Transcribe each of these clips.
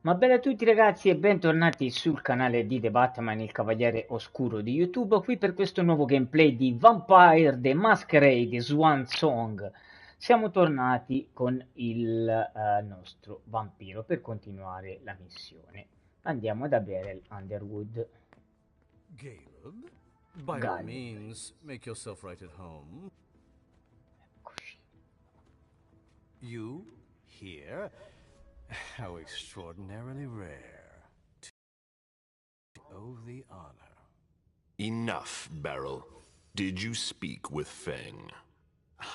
Ma bene a tutti ragazzi e bentornati sul canale di The Batman, il Cavaliere Oscuro di YouTube, qui per questo nuovo gameplay di Vampire the Masquerade Swansong. Siamo tornati con il nostro vampiro per continuare la missione. Andiamo ad Abel Underwood. Caleb, by all Gallo. means, make yourself right at home. Eccoci. You, here? How extraordinarily rare. To owe the honor. Enough, Beryl. Did you speak with Feng?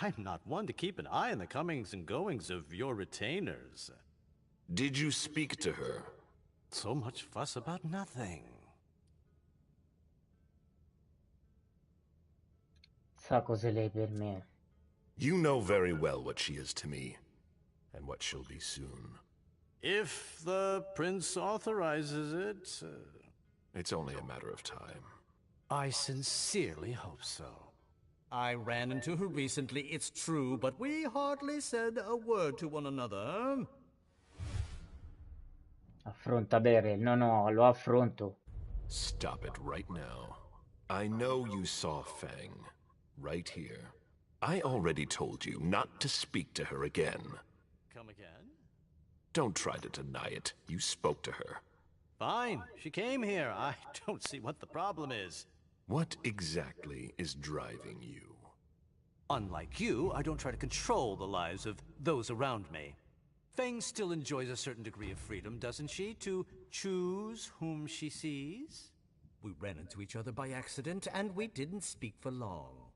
I'm not one to keep an eye on the comings and goings of your retainers. Did you speak to her? So much fuss about nothing. Sa cos'è lei per me. You know very well what she is to me, and what she'll be soon. If the prince authorizes it... It's only a matter of time. I sincerely hope so. I ran into her recently, it's true, but we hardly said a word to one another. Affronta Beryl. No, lo affronto. Stop it right now. I know you saw Feng, right here. I already told you not to speak to her again. Come again? Don't try to deny it. You spoke to her. Fine, she came here. I don't see what the problem is. What exactly is driving you? Unlike you, I don't try to control the lives of those around me. Feng still enjoys a certain degree of freedom, doesn't she, to choose whom she sees? We ran into each other by accident, and we didn't speak for long.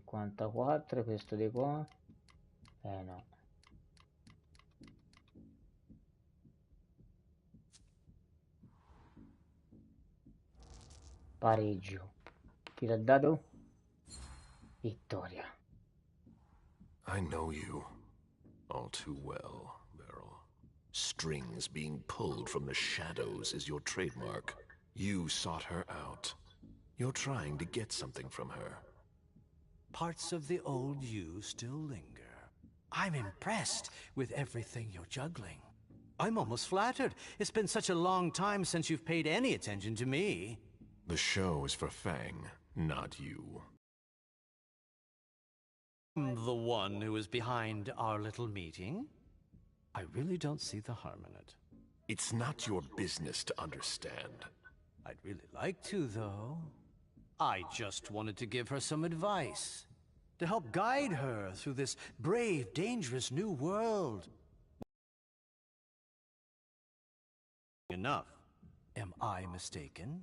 $54, questo di qua. No. Pareggio. Tira il dado. Vittoria. I know you all too well, Beryl. Strings being pulled from the shadows is your trademark. You sought her out. You're trying to get something from her. Parts of the old you still linger. I'm impressed with everything you're juggling. I'm almost flattered. It's been such a long time since you've paid any attention to me. The show is for Feng, not you. I'm the one who is behind our little meeting. I really don't see the harm in it. It's not your business to understand. I'd really like to, though. I just wanted to give her some advice. To help guide her through this brave, dangerous new world. Enough. Am I mistaken?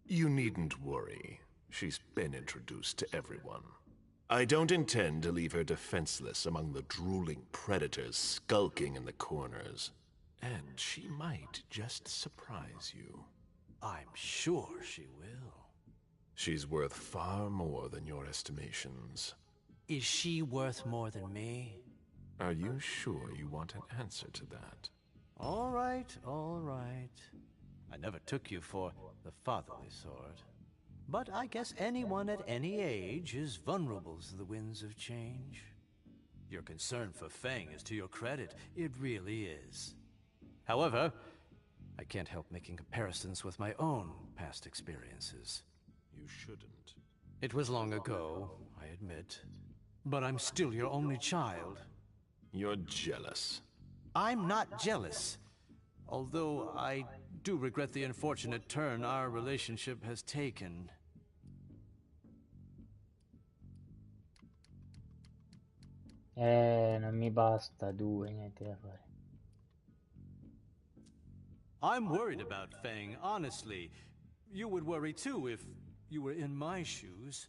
You needn't worry. She's been introduced to everyone. I don't intend to leave her defenseless among the drooling predators skulking in the corners. And she might just surprise you. I'm sure she will. She's worth far more than your estimations. Is she worth more than me? Are you sure you want an answer to that? All right, all right. I never took you for the fatherly sort. But I guess anyone at any age is vulnerable to the winds of change. Your concern for Feng is to your credit. It really is. However, I can't help making comparisons with my own past experiences. You shouldn't. It was long ago, I admit. But I'm still your only child. You're jealous. I'm not jealous. Although I do regret the unfortunate turn our relationship has taken. Non mi basta, due, niente da fare. I'm worried about Feng, honestly. You would worry too if you were in my shoes.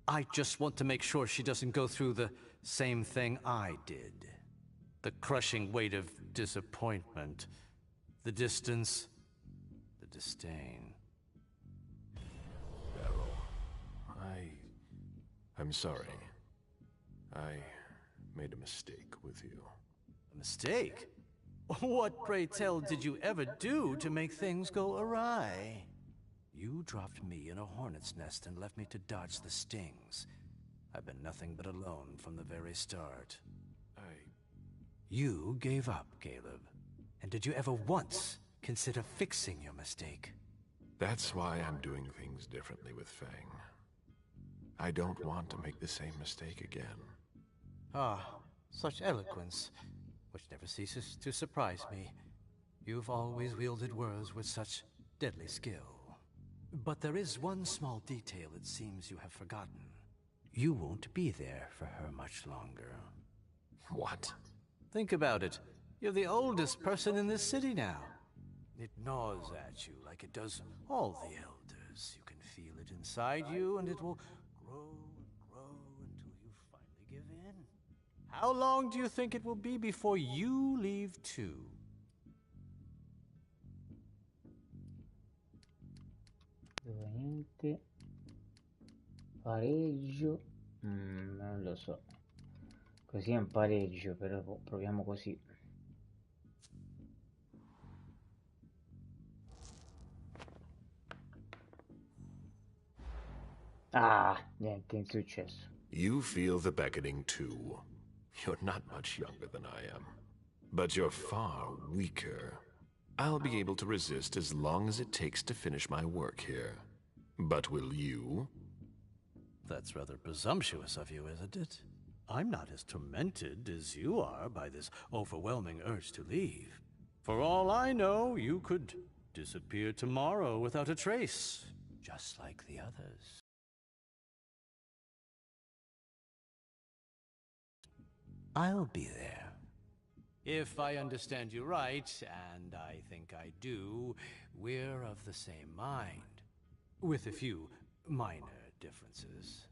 I just want to make sure she doesn't go through the same thing I did. The crushing weight of disappointment. The distance. The disdain. Beryl, I'm sorry. I made a mistake with you. A mistake? What, pray tell, did you ever do to make things go awry? You dropped me in a hornet's nest and left me to dodge the stings. I've been nothing but alone from the very start. You gave up, Caleb. And did you ever once consider fixing your mistake? That's why I'm doing things differently with Fang. I don't want to make the same mistake again. Ah, such eloquence, which never ceases to surprise me. You've always wielded words with such deadly skill. But there is one small detail it seems you have forgotten. You won't be there for her much longer. What? Think about it. You're the oldest person in this city now. It gnaws at you like it does all the elders. You can feel it inside you, and it will grow and grow until you finally give in. How long do you think it will be before you leave too? Niente. Pareggio. Non lo so. Così è un pareggio, però proviamo così. Ah, niente, è successo. You feel the beckoning too. You're not much younger than I am. But you're far weaker. I'll be able to resist as long as it takes to finish my work here. But will you? That's rather presumptuous of you, isn't it? I'm not as tormented as you are by this overwhelming urge to leave. For all I know, you could disappear tomorrow without a trace, just like the others. I'll be there. If I understand you right, and I think I do, we're of the same mind, with a few minor differences.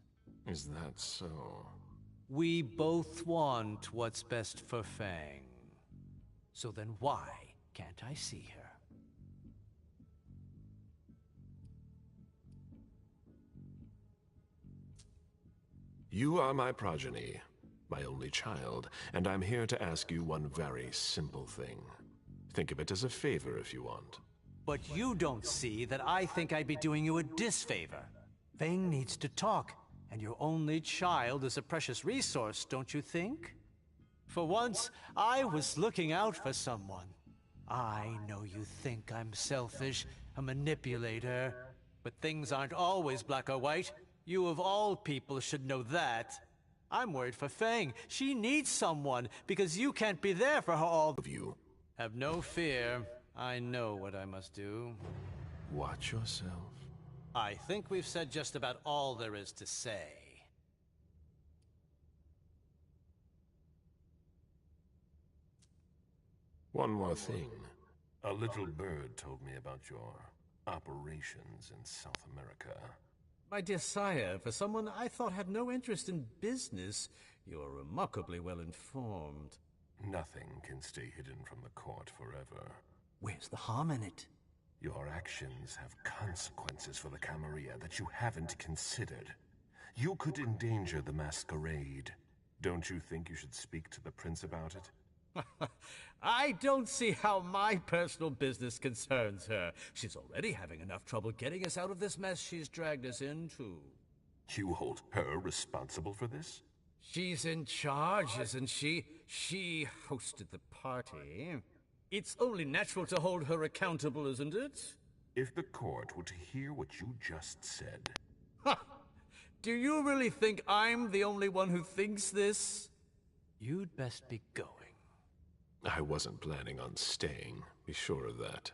Is that so? We both want what's best for Fang. So then why can't I see her? You are my progeny, my only child, and I'm here to ask you one very simple thing. Think of it as a favor if you want. But you don't see that I think I'd be doing you a disfavor. Fang needs to talk, and your only child is a precious resource, don't you think? For once, I was looking out for someone. I know you think I'm selfish, a manipulator, but things aren't always black or white. You of all people should know that. I'm worried for Fang. She needs someone, because you can't be there for her all Of you, Have no fear. I know what I must do. watch yourself. I think we've said just about all there is to say. One more thing. A little bird told me about your operations in South America. My dear sire, for someone I thought had no interest in business, you are remarkably well informed. Nothing can stay hidden from the court forever. Where's the harm in it? Your actions have consequences for the Camarilla that you haven't considered. You could endanger the Masquerade. Don't you think you should speak to the prince about it? I don't see how my personal business concerns her. She's already having enough trouble getting us out of this mess she's dragged us into. You hold her responsible for this? She's in charge, isn't she? She hosted the party. It's only natural to hold her accountable, isn't it? If the court were to hear what you just said... Ha! Do you really think I'm the only one who thinks this? You'd best be going. I wasn't planning on staying, be sure of that.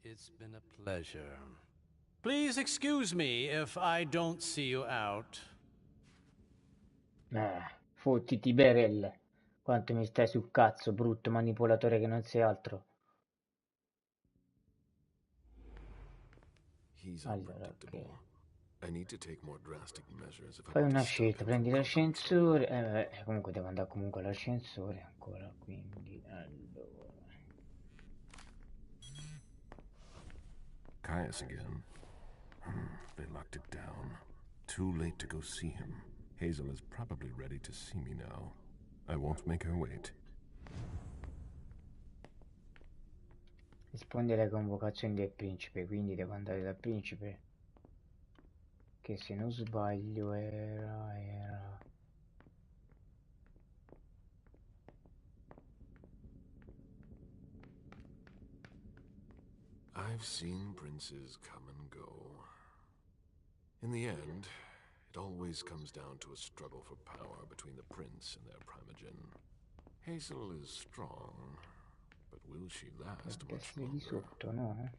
It's been a pleasure. Please excuse me if I don't see you out. Fottiti Berel. Quanto mi stai sul cazzo, brutto manipolatore che non sei altro. He's Allora, unpredictable. ok. I need to take more drastic measures if I Fai want una to stop scelta, him prendi from l'ascensore. Comunque devo andare comunque all'ascensore ancora, quindi allora. Caius again. They locked it down. Too late to go see him. Hazel is probably ready to see me now. I won't make her wait. Rispondi alle convocazioni del principe, quindi devo andare dal principe. Che se non sbaglio era... I've seen princes come and go. In the end, it always comes down to a struggle for power between the prince and their primogen. Hazel is strong, but will she last much Di longer? sotto, no?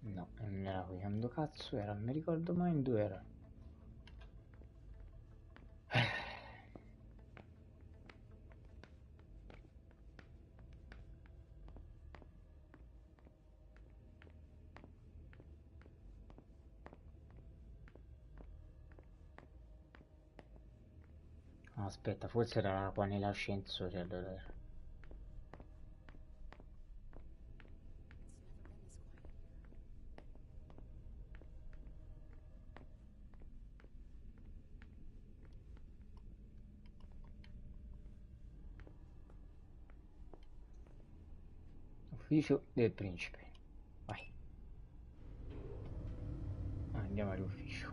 No, non era qui, quando cazzo era? Non mi ricordo mai in dove era. Aspetta, forse era qua nell'ascensore allora. Ufficio del principe. Vai. Andiamo all'ufficio.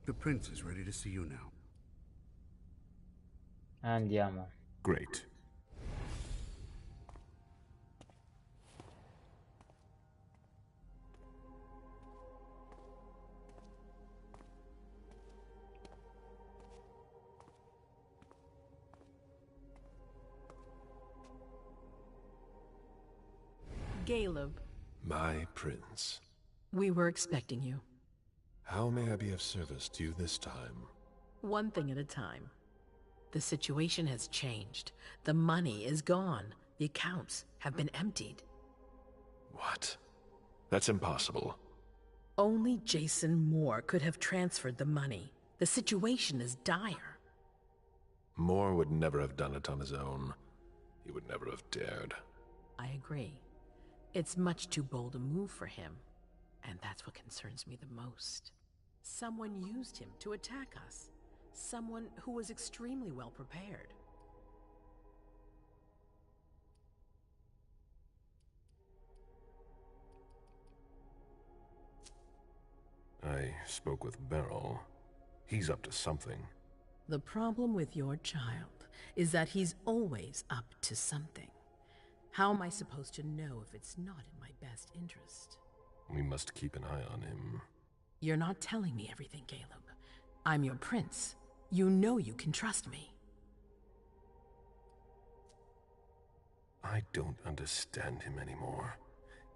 The prince is ready to see you now. Andiamo. Great. Caleb, My prince. we were expecting you. How may I be of service to you this time? One thing at a time. The situation has changed. The money is gone. The accounts have been emptied. What? That's impossible. Only Jason Moore could have transferred the money. The situation is dire. Moore would never have done it on his own. He would never have dared. I agree. It's much too bold a move for him. And that's what concerns me the most. Someone used him to attack us. Someone who was extremely well prepared. I spoke with Beryl. He's up to something. The problem with your child is that he's always up to something. How am I supposed to know if it's not in my best interest? We must keep an eye on him. You're not telling me everything, Caleb. I'm your prince. You know you can trust me. I don't understand him anymore.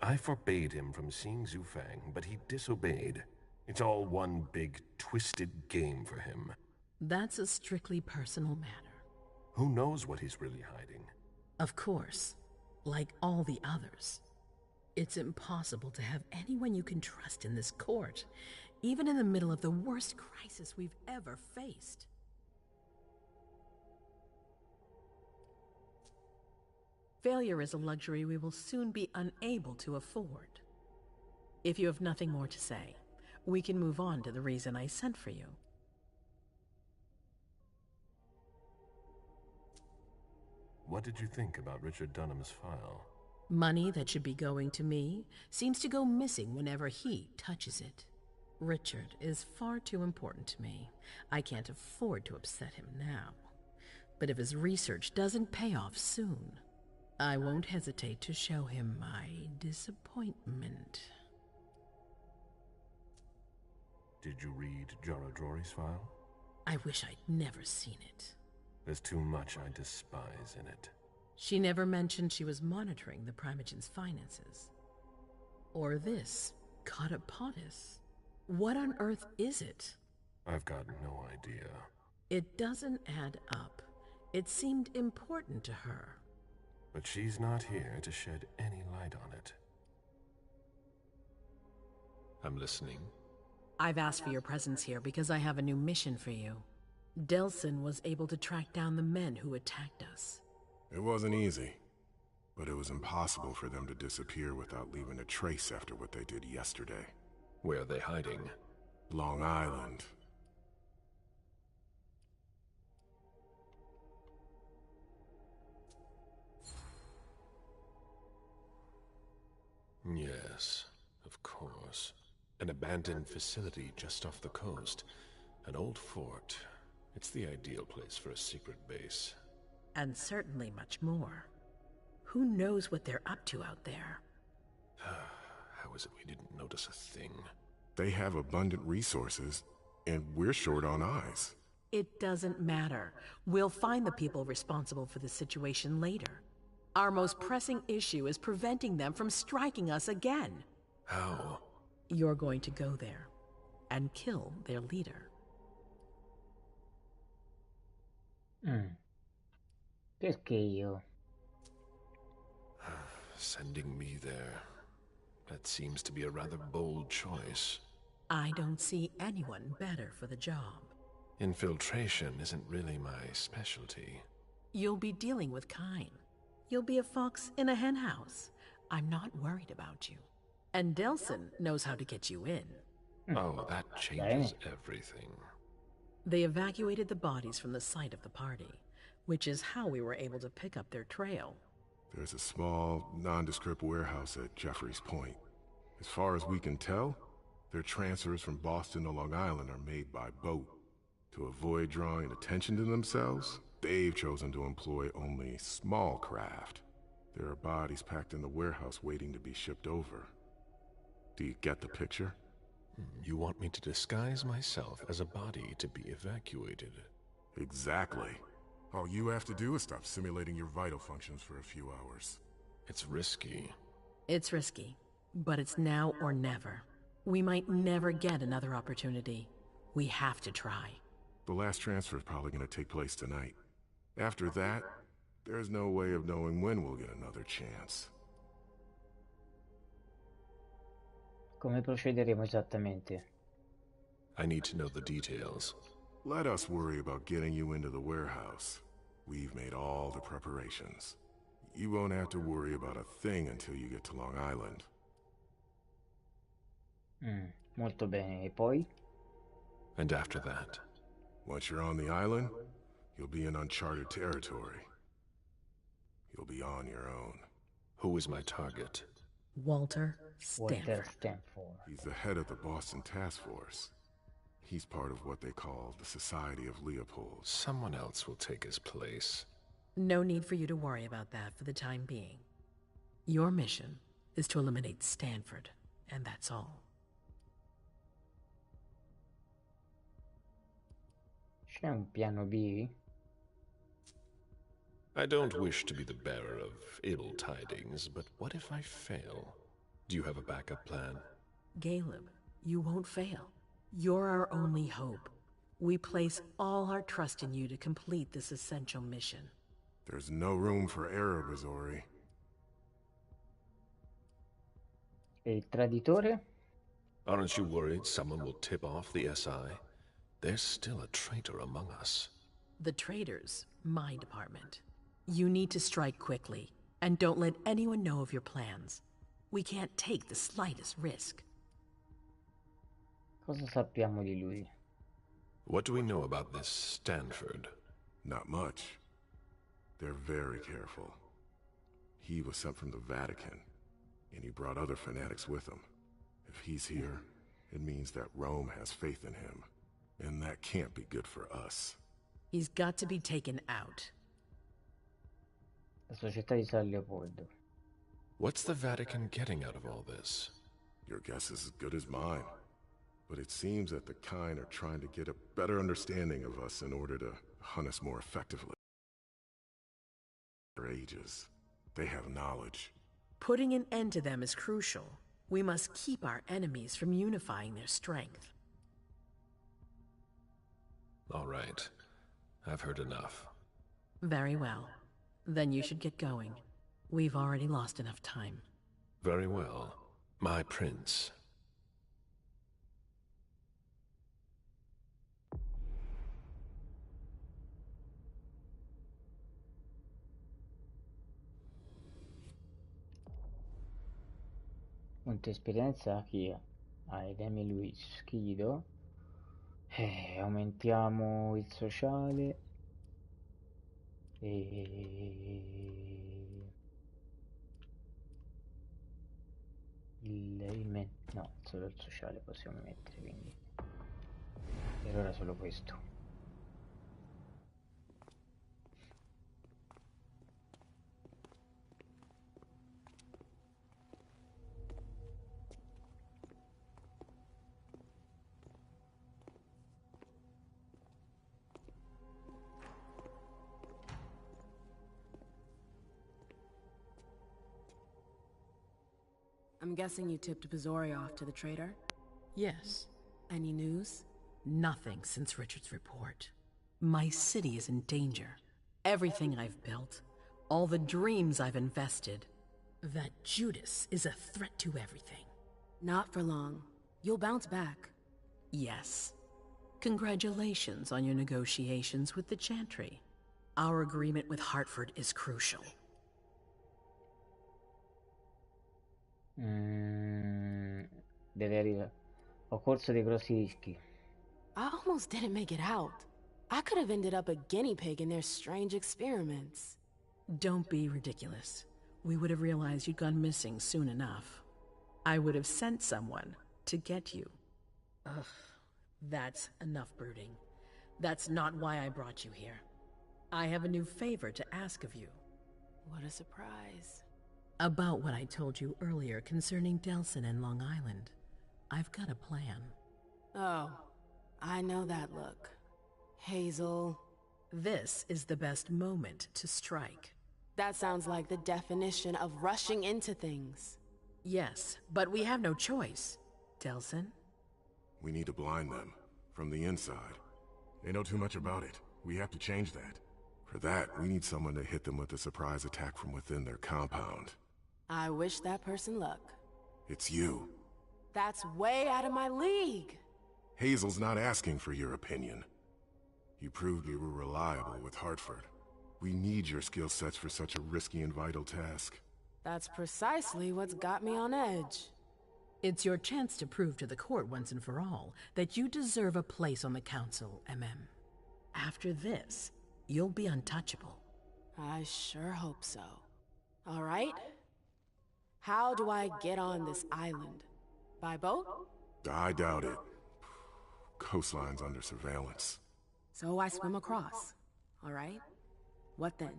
I forbade him from seeing Zufang, but he disobeyed. It's all one big, twisted game for him. That's a strictly personal matter. Who knows what he's really hiding? Of course, like all the others. It's impossible to have anyone you can trust in this court, even in the middle of the worst crisis we've ever faced. Failure is a luxury we will soon be unable to afford. If you have nothing more to say, we can move on to the reason I sent for you. What did you think about Richard Dunham's file? Money that should be going to me seems to go missing whenever he touches it. Richard is far too important to me. I can't afford to upset him now. But if his research doesn't pay off soon, I won't hesitate to show him my disappointment. Did you read Jorodori's file? I wish I'd never seen it. There's too much I despise in it. She never mentioned she was monitoring the Primogen's finances. Or this, Catapotis. What on earth is it? I've got no idea. It doesn't add up. It seemed important to her. But she's not here to shed any light on it. I'm listening. I've asked for your presence here because I have a new mission for you. Delsin was able to track down the men who attacked us. It wasn't easy, but it was impossible for them to disappear without leaving a trace after what they did yesterday. Where are they hiding? Long Island. Yes, of course. An abandoned facility just off the coast. An old fort. It's the ideal place for a secret base. And certainly much more. Who knows what they're up to out there? How is it we didn't notice a thing? They have abundant resources, and we're short on eyes. It doesn't matter. We'll find the people responsible for the situation later. Our most pressing issue is preventing them from striking us again. How? You're going to go there and kill their leader. Perché io? Sending me there. That seems to be a rather bold choice. I don't see anyone better for the job. Infiltration isn't really my specialty. You'll be dealing with Kine. You'll be a fox in a henhouse. I'm not worried about you. And Delsin knows how to get you in. Oh, that changes everything. They evacuated the bodies from the site of the party, which is how we were able to pick up their trail. There's a small, nondescript warehouse at Jeffrey's Point. As far as we can tell, their transfers from Boston to Long Island are made by boat. To avoid drawing attention to themselves, they've chosen to employ only small craft. There are bodies packed in the warehouse waiting to be shipped over. Do you get the picture? You want me to disguise myself as a body to be evacuated? Exactly. All you have to do is stop simulating your vital functions for a few hours. It's risky. It's risky, but it's now or never. We might never get another opportunity. We have to try. The last transfer is probably going to take place tonight. After that, there's no way of knowing when we'll get another chance. Come procederemo esattamente? I need to know the details. Let us worry about getting you into the warehouse. We've made all the preparations. You won't have to worry about a thing until you get to Long Island. Molto bene, e poi? And after that? Once you're on the island, you'll be in uncharted territory. You'll be on your own. Who is my target? Walter Walter Stanford. Stanford. He's the head of the Boston Task Force. He's part of what they call the Society of Leopold. Someone else will take his place. No need for you to worry about that for the time being. Your mission is to eliminate Stanford, and that's all. C'è un piano B? I don't wish to be the bearer of ill tidings, but what if I fail? Do you have a backup plan? Caleb, you won't fail. You're our only hope. We place all our trust in you to complete this essential mission. There's no room for error, Visioni. E il traditore? Aren't you worried someone will tip off the SI? There's still a traitor among us. The traitors, my department. You need to strike quickly, and don't let anyone know of your plans. We can't take the slightest risk. Cosa sappiamo di lui? What do we know about this Stanford? Not much. They're very careful. He was sent from the Vatican, and he brought other fanatics with him. If he's here, it means that Rome has faith in him, and that can't be good for us. He's got to be taken out. La società di San Leopoldo. What's the Vatican getting out of all this? Your guess is as good as mine. But it seems that the kind are trying to get a better understanding of us in order to hunt us more effectively. For ages, they have knowledge. Putting an end to them is crucial. We must keep our enemies from unifying their strength. All right. I've heard enough. Very well. Then you should get going. We've already lost enough time. Very well. My prince. Punto esperienza chi è? Edemi Luis, chi gli do? Aumentiamo il sociale e no, solo il sociale possiamo mettere, quindi per ora solo questo. I'm guessing you tipped Visioni off to the traitor? Yes. Any news? Nothing since Richard's report. My city is in danger. Everything I've built, all the dreams I've invested. That Judas is a threat to everything. Not for long. You'll bounce back. Yes. Congratulations on your negotiations with the Chantry. Our agreement with Hartford is crucial. Deve arrivare. Ho corso dei grossi rischi. I almost didn't make it out. I could have ended up a guinea pig in their strange experiments. Don't be ridiculous. We would have realized you'd gone missing soon enough. I would have sent someone to get you. Ugh, that's enough brooding. That's not why I brought you here. I have a new favor to ask of you. What a surprise. About what I told you earlier concerning Delsin and Long Island. I've got a plan. Oh, I know that look. Hazel. This is the best moment to strike. That sounds like the definition of rushing into things. Yes, but we have no choice. Delsin? We need to blind them, from the inside. They know too much about it. We have to change that. For that, we need someone to hit them with a surprise attack from within their compound. I wish that person luck. It's you. That's way out of my league. Hazel's not asking for your opinion. You proved you were reliable with Hartford. We need your skill sets for such a risky and vital task. That's precisely what's got me on edge. It's your chance to prove to the court once and for all that you deserve a place on the council, MM. After this, you'll be untouchable. I sure hope so. All right. How do I get on this island? By boat? I doubt it. Coastline's under surveillance. So I swim across. All right. What then?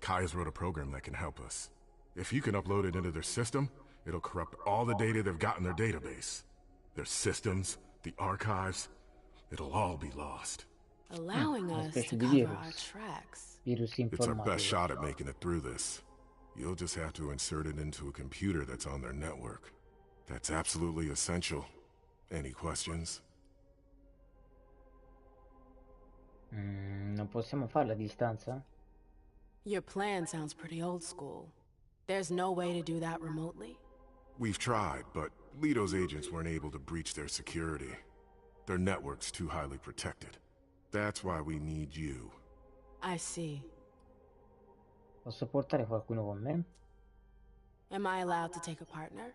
Kaya's wrote a program that can help us. If you can upload it into their system, it'll corrupt all the data they've got in their database. Their systems, the archives, it'll all be lost. Allowing us to specie di cover virus. our tracks. Virus It's our best informatico. shot at making it through this. You'll just have to insert it into a computer that's on their network. That's absolutely essential. Any questions? Non possiamo farla a distanza? Your plan sounds pretty old school. There's no way to do that remotely? We've tried, but Leto's agents weren't able to breach their security. Their network's too highly protected. That's why we need you. I see. Posso portare qualcuno con me? Am I allowed to take a partner?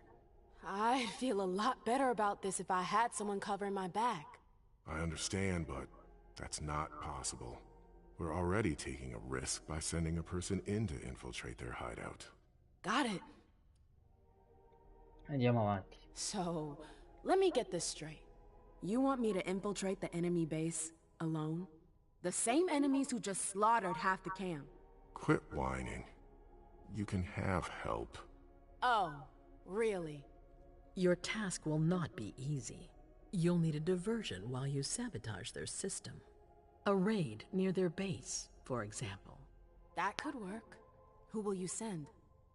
I'd feel a lot better about this if I had someone covering my back. I understand, but that's not possible. We're already taking a risk by sending a person in to infiltrate their hideout. Got it. Andiamo avanti. So, let me get this straight. You want me to infiltrate the enemy base alone? The same enemies who just slaughtered half the camp. Quit whining. You can have help. Oh, really? Your task will not be easy. You'll need a diversion while you sabotage their system. A raid near their base, for example. That could work. Who will you send?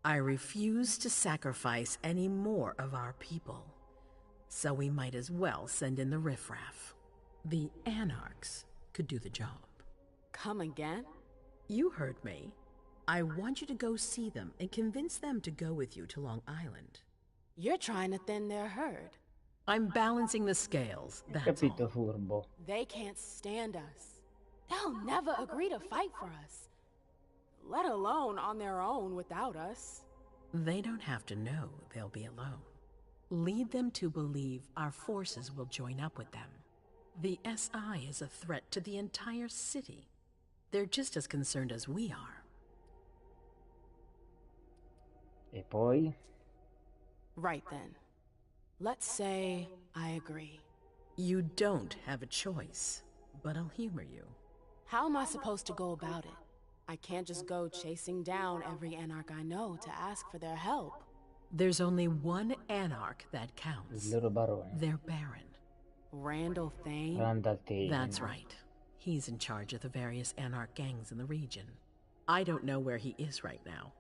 I refuse to sacrifice any more of our people. So we might as well send in the riffraff. The Anarchs could do the job. Come again? You heard me. I want you to go see them and convince them to go with you to Long Island. You're trying to thin their herd. I'm balancing the scales, that's Capito, all. furbo. They can't stand us. They'll never agree to fight for us. Let alone on their own without us. They don't have to know they'll be alone. Lead them to believe our forces will join up with them. The SI is a threat to the entire city. They're just as concerned as we are. E poi? Right then. Let's say I agree. You don't have a choice, but I'll humor you. How am I supposed to go about it? I can't just go chasing down every Anarch I know to ask for their help. There's only one Anarch that counts. Il loro barone. Their Baron. Randall Thane? Randall Thane. That's right. He's in charge of the various Anarch gangs in the region. I don't know where he is right now.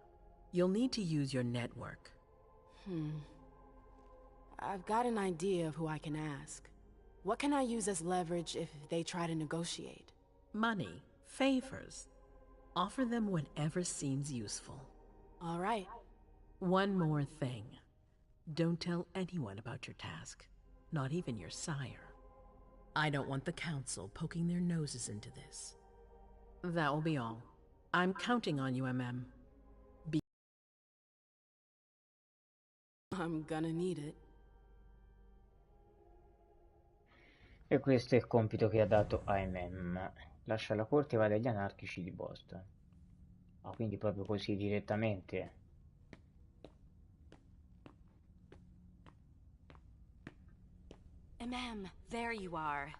You'll need to use your network. I've got an idea of who I can ask. What can I use as leverage if they try to negotiate? Money, favors. Offer them whatever seems useful. All right. One more thing. Don't tell anyone about your task, not even your sire. I don't want the council poking their noses into this. That will be all. I'm counting on you, MM. I'm gonna need it. E questo è il compito che ha dato a MM. Lascia la corte e va dagli anarchici di Boston. Ah, quindi proprio così direttamente. There you are.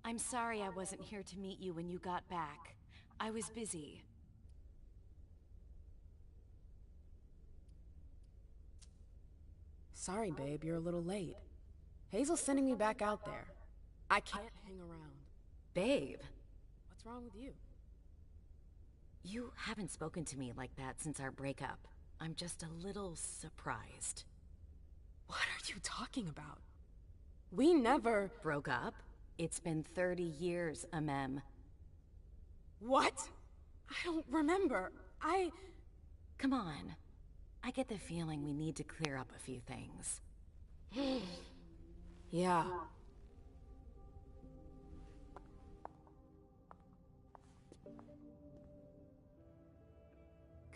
I'm sorry I wasn't here to meet you when you got back. I was busy. Sorry, babe, you're a little late. Hazel's sending me back out there. I can't hang around. Babe, What's wrong with you? you haven't spoken to me like that since our breakup. I'm just a little surprised. What are you talking about? We never... Broke up? It's been 30 years, Amem. What? I don't remember. Come on. I get the feeling we need to clear up a few things. Yeah.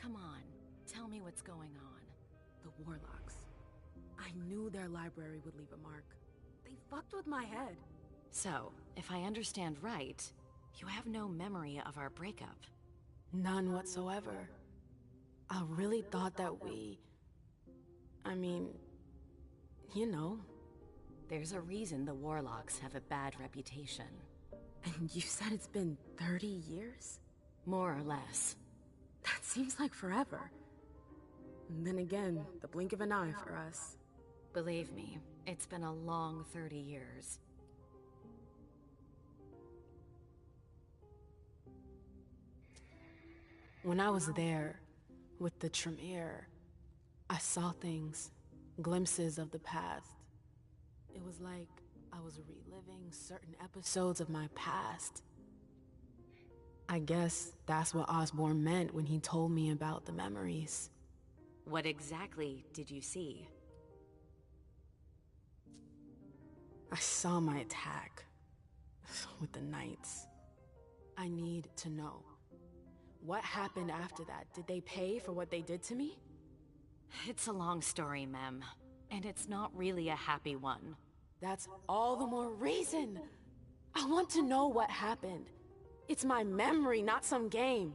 Come on, tell me what's going on. The Warlocks. I knew their library would leave a mark. They fucked with my head. So, if I understand right, you have no memory of our breakup. None whatsoever. I really thought that I mean, you know. There's a reason the Warlocks have a bad reputation. And you said it's been 30 years? More or less. That seems like forever. And then again, the blink of an eye for us. Believe me, it's been a long 30 years. When I was there, with the Tremere, I saw things, glimpses of the past. It was like I was reliving certain episodes of my past. I guess that's what Osborne meant when he told me about the memories. What exactly did you see? I saw my attack with the Knights. I need to know. What happened after that? Did they pay for what they did to me? It's a long story, Mem. And it's not really a happy one. That's all the more reason. I want to know what happened. It's my memory, not some game.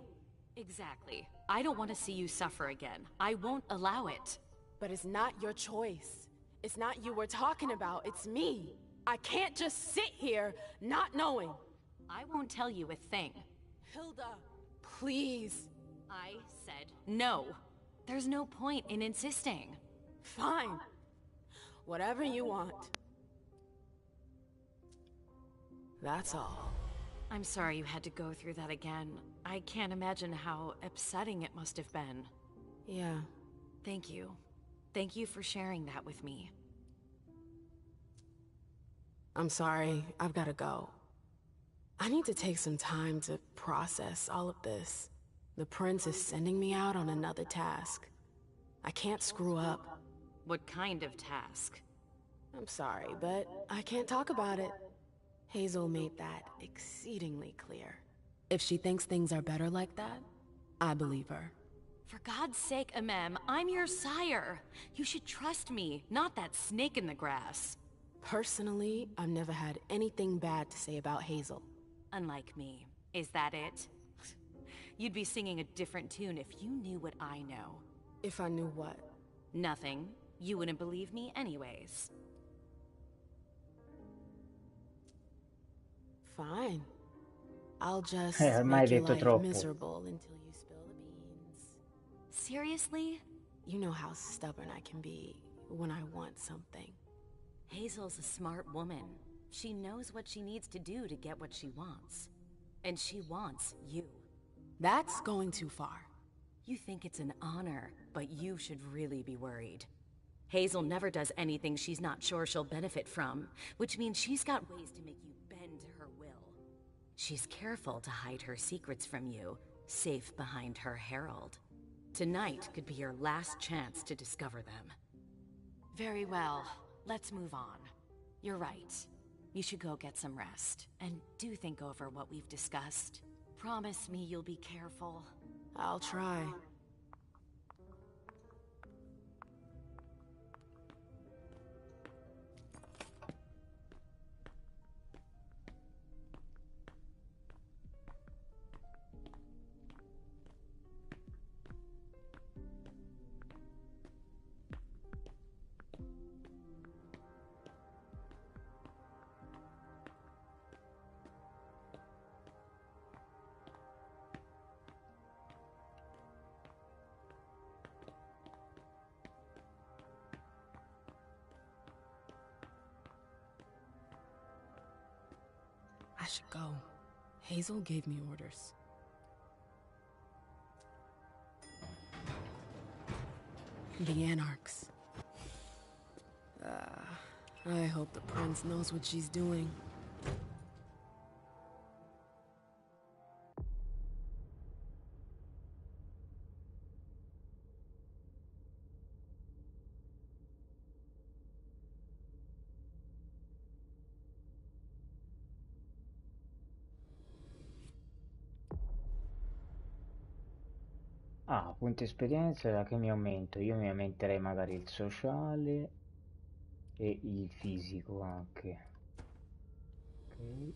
Exactly. I don't want to see you suffer again. I won't allow it. But it's not your choice. It's not you we're talking about, it's me. I can't just sit here not knowing. I won't tell you a thing. Hilda, please. I said no. There's no point in insisting. Fine. Whatever you want. That's all. I'm sorry you had to go through that again. I can't imagine how upsetting it must have been. Yeah. Thank you. Thank you for sharing that with me. I'm sorry, I've gotta go. I need to take some time to process all of this. The prince is sending me out on another task. I can't screw up. What kind of task? I'm sorry, but I can't talk about it. Hazel made that exceedingly clear. If she thinks things are better like that, I believe her. For God's sake, Amem, I'm your sire. You should trust me, not that snake in the grass. Personally, I've never had anything bad to say about Hazel. Unlike me. Is that it? You'd be singing a different tune if you knew what I know. If I knew what? Nothing. You wouldn't believe me anyways. Fine. I'll just Ormai hai make your detto life troppo. miserable until you spill the beans. Seriously? You know how stubborn I can be when I want something. Hazel's a smart woman. She knows what she needs to do to get what she wants. And she wants you. That's going too far. You think it's an honor, but you should really be worried. Hazel never does anything she's not sure she'll benefit from, which means she's got ways to make you bend to her will. She's careful to hide her secrets from you, safe behind her herald. Tonight could be your last chance to discover them. Very well. Let's move on. You're right. You should go get some rest, and do think over what we've discussed. Promise me you'll be careful. I'll try. I should go. Hazel gave me orders. The Anarchs. I hope the prince knows what she's doing. Ah, punto esperienza da che mi aumento? Io mi aumenterei magari il sociale e il fisico anche. Ok.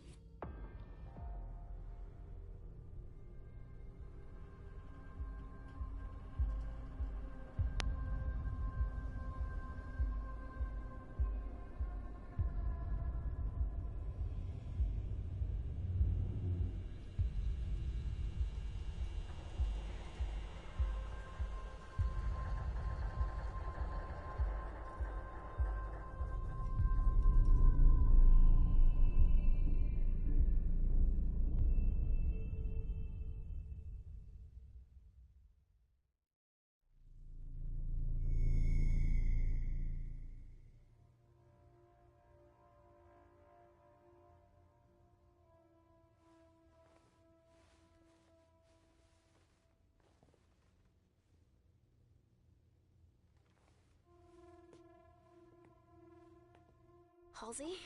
Halsey?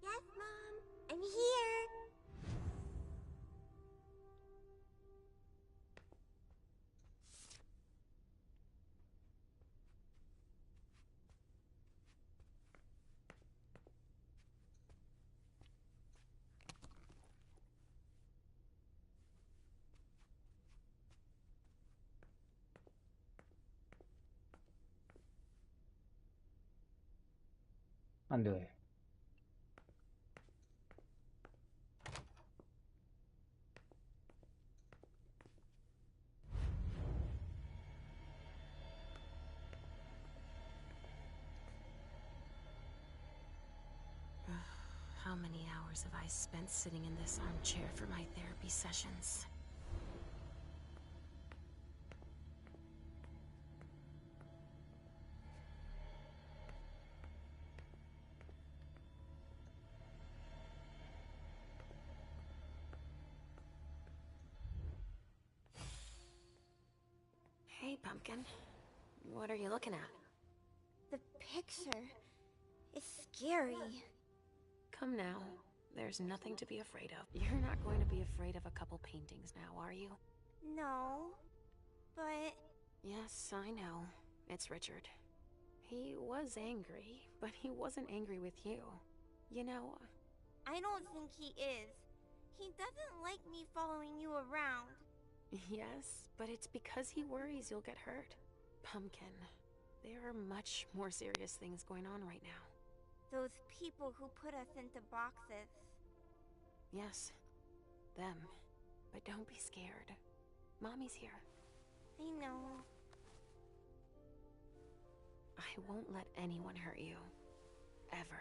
Yes, Mom. I'm here. Ma dove? How many hours have I spent sitting in this armchair for my therapy sessions? Hey, Pumpkin. What are you looking at? The picture is scary. Come now. There's nothing to be afraid of. You're not going to be afraid of a couple paintings now, are you? No, but... Yes, I know. It's Richard. He was angry, but he wasn't angry with you. You know... I don't think he is. He doesn't like me following you around. Yes, but it's because he worries you'll get hurt. Pumpkin, there are much more serious things going on right now. Those people who put us into boxes. Yes, them. But don't be scared. Mommy's here. I know. I won't let anyone hurt you. Ever.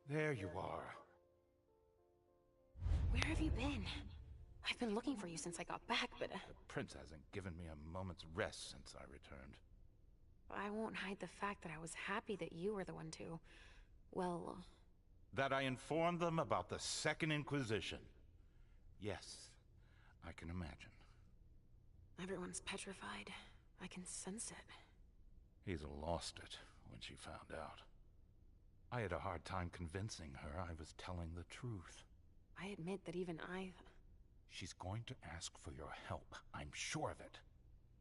There you are. Where have you been? I've been looking for you since I got back, but... The prince hasn't given me a moment's rest since I returned. I won't hide the fact that I was happy that you were the one to... well... That I informed them about the Second Inquisition. Yes, I can imagine. Everyone's petrified. I can sense it. Hazel lost it when she found out. I had a hard time convincing her I was telling the truth. I admit that even I... She's going to ask for your help. I'm sure of it.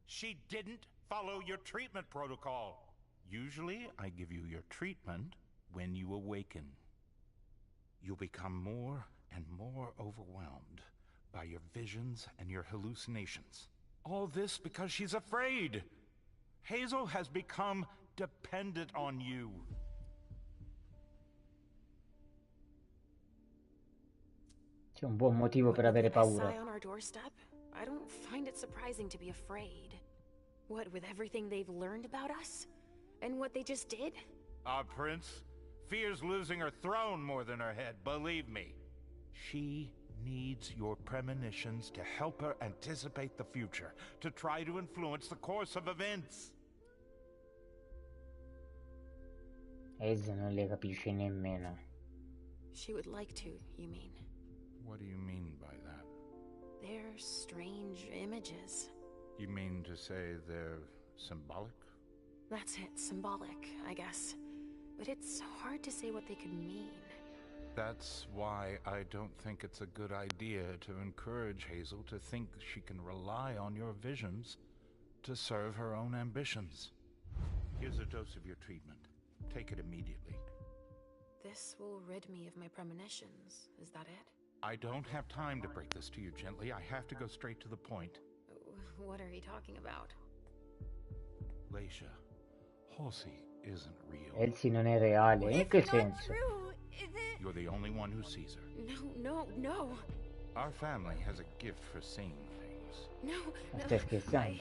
She didn't follow your treatment protocol. Usually, I give you your treatment when you awaken. You'll become more and more overwhelmed by your visions and your hallucinations. All this because she's afraid. Hazel has become dependent on you. C'è un buon motivo per avere paura. On our doorstep, I don't find it surprising to be afraid. What with everything they've learned about us? And what they just did? Our prince fears losing her throne more than her head, believe me. She needs your premonitions to help her anticipate the future, to try to influence the course of events. Hazel non le capisce nemmeno. She would like to, you mean? What do you mean by that? They're strange images. You mean to say they're symbolic? That's it, symbolic, I guess. But it's hard to say what they could mean. That's why I don't think it's a good idea to encourage Hazel to think she can rely on your visions to serve her own ambitions. Here's a dose of your treatment. Take it immediately. This will rid me of my premonitions, is that it? I don't have time to break this to you gently. I have to go straight to the point. What are you talking about? Lascia, Halsey isn't real. Elsie non è reale, in che senso? You're the only one who sees her. No. Our family has a gift for seeing things. No. Stai scherzando?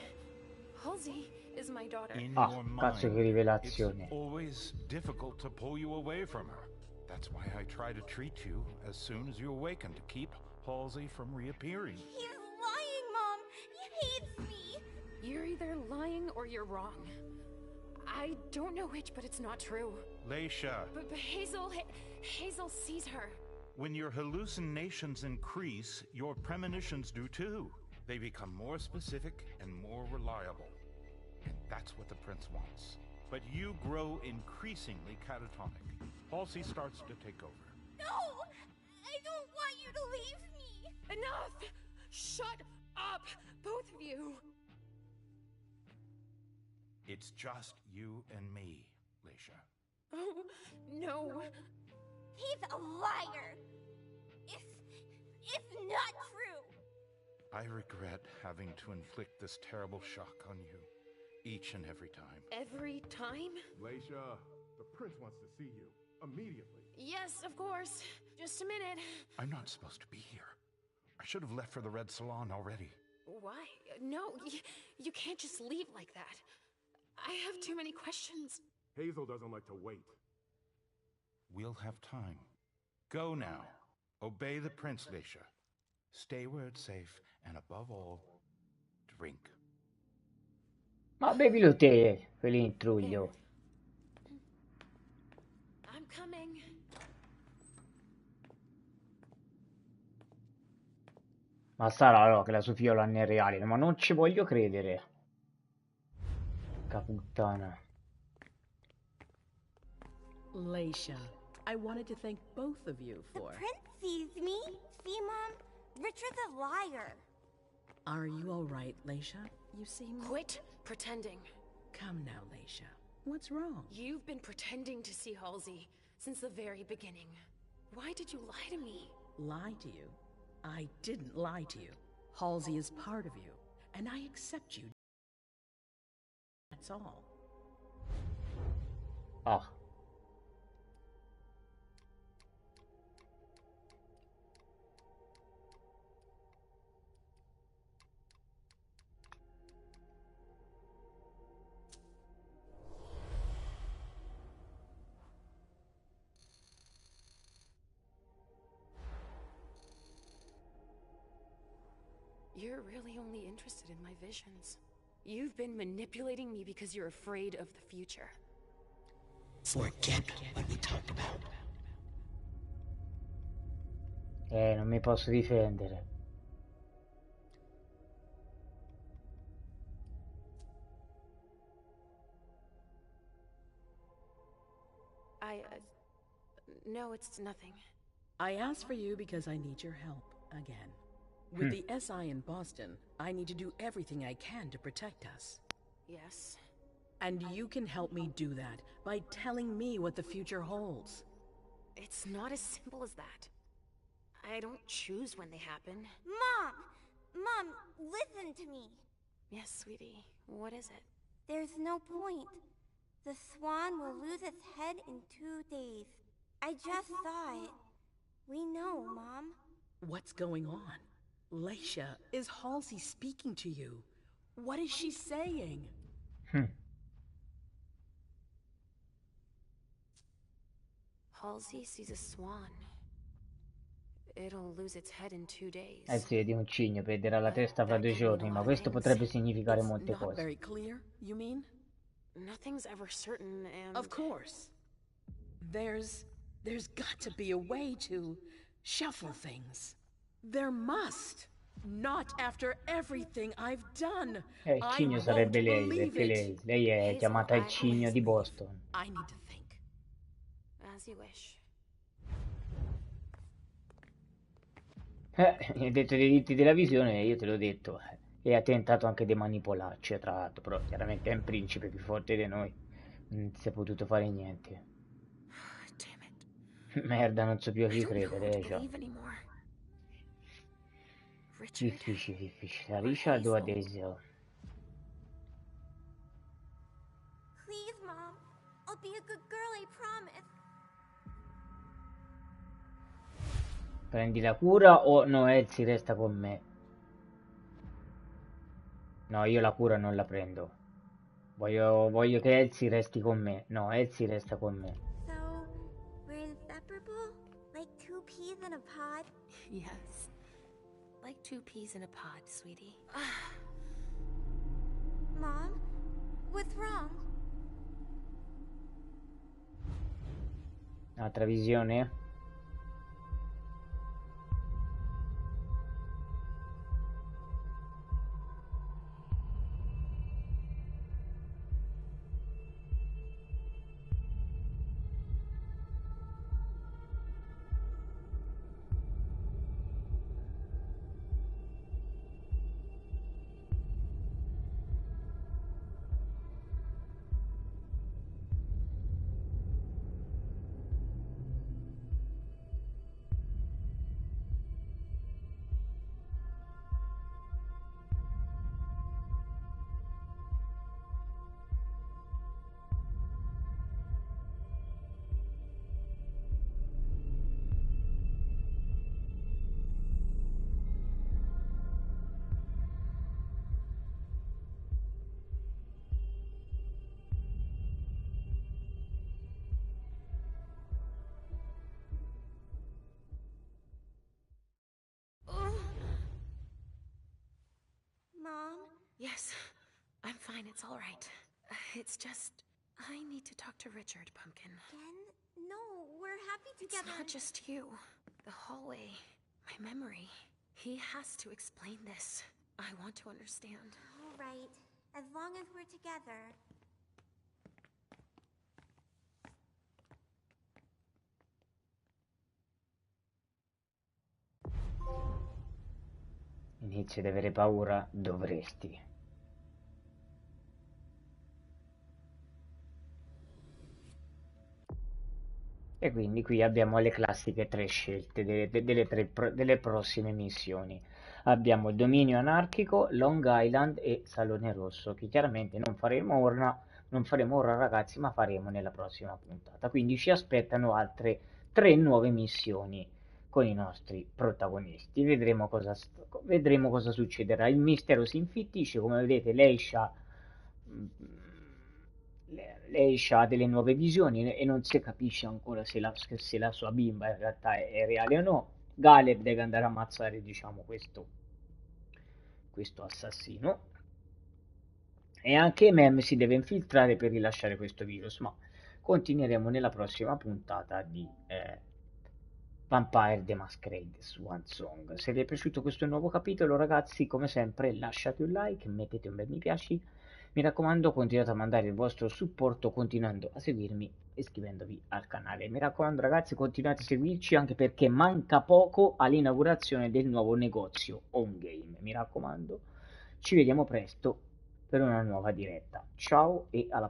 Halsey is my daughter. In your cazzo che mind, rivelazione. it's always difficult to pull you away from her. That's why I try to treat you as soon as you awaken to keep Halsey from reappearing. He's lying, Mom! He hates me! You're either lying or you're wrong. I don't know which, but it's not true. Lascia. But Hazel sees her. When your hallucinations increase, your premonitions do too. They become more specific and more reliable. And that's what the prince wants. But you grow increasingly catatonic. Halsey starts to take over. No! I don't want you to leave me! Enough! Shut up, both of you! It's just you and me, Lascia. Oh, no. He's a liar! It's not true! I regret having to inflict this terrible shock on you, each and every time. Every time? Lascia, the prince wants to see you, immediately. Yes, of course. Just a minute. I'm not supposed to be here. I should have left for the Red Salon already. Why? No, you can't just leave like that. I have too many questions. Hazel doesn't like to wait. We'll have time. Go now. Obey the prince, Lascia. Stay where it's safe, and above all, drink. Ma bevilo te, quell'intruglio. I'm coming. Ma sarà no, che la sua figlia non è reale, ma non ci voglio credere. Caputtana. Lascia, I wanted to thank both of you for... The prince sees me. See, Mom? Richard's a liar. Are you all right, Lascia? You seem... Quit pretending. Come now, Lascia. What's wrong? You've been pretending to see Halsey since the very beginning. Why did you lie to me? Lie to you? I didn't lie to you. Halsey is part of you, and I accept you. That's all. Ah. You're really only interested in my visions. You've been manipulating me because you're afraid of the future. Forget what we talked about. Non mi posso difendere. No, it's nothing. I asked for you because I need your help, again. With the SI in Boston, I need to do everything I can to protect us. Yes. And you can help me do that by telling me what the future holds. It's not as simple as that. I don't choose when they happen. Mom! Mom, listen to me. Yes, sweetie. What is it? There's no point. The swan will lose its head in 2 days. I just saw it. We know, Mom. What's going on? Lascia, is Halsey speaking to you? What is she saying? Halsey sees a swan. It'll lose its head in 2 days. Eh sì, di un cigno, perderà la testa fra 2 giorni, ma questo potrebbe significare molte Not cose. very clear, you mean? Nothing's ever certain, and... Of course. There's got to be a way to shuffle things. There must. Not after everything I've done. Il cigno sarebbe lei, perché lei è chiamata il cigno di Boston. I need to think. As you wish. Mi hai detto dei diritti della visione e io te l'ho detto. E ha tentato anche di manipolarci, tra l'altro, però chiaramente è un principe più forte di noi. Non si è potuto fare niente. Merda, non so più a chi credere, già. Difficile. A Richard o a Daisy? Please, Mom. I'll be a good girl, I promise. Prendi la cura o no, Elsie resta con me? No, io la cura non la prendo. Voglio che Elsie resti con me. No, Elsie resta con me. So, we're inseparable? Like 2 peas in a pod? Yes. Like 2 peas in a pod, sweetie. Mom? What's wrong? Altra visione? It's all right. It's just, I need to talk to Richard, Pumpkin. Again? No, we're happy together. It's not just you. The hallway, my memory. He has to explain this. I want to understand. All right, as long as we're together. Inizi ad avere paura, dovresti. E quindi qui abbiamo le classiche tre scelte delle prossime missioni. Abbiamo Dominio Anarchico, Long Island e Salone Rosso, che chiaramente non faremo ora ragazzi, ma faremo nella prossima puntata. Quindi ci aspettano altre 3 nuove missioni con i nostri protagonisti. Vedremo cosa succederà. Il mistero si infittisce, come vedete lei ha delle nuove visioni e non si capisce ancora se la sua bimba in realtà è reale o no. Galeb deve andare a ammazzare, diciamo, questo assassino, e anche Mem si deve infiltrare per rilasciare questo virus, ma continueremo nella prossima puntata di Vampire the Masquerade Swansong. Se vi è piaciuto questo nuovo capitolo ragazzi, come sempre lasciate un like, mettete un bel mi piace. Mi raccomando, continuate a mandare il vostro supporto continuando a seguirmi e iscrivendovi al canale. Mi raccomando ragazzi, continuate a seguirci anche perché manca poco all'inaugurazione del nuovo negozio On Game. Mi raccomando, ci vediamo presto per una nuova diretta. Ciao e alla prossima.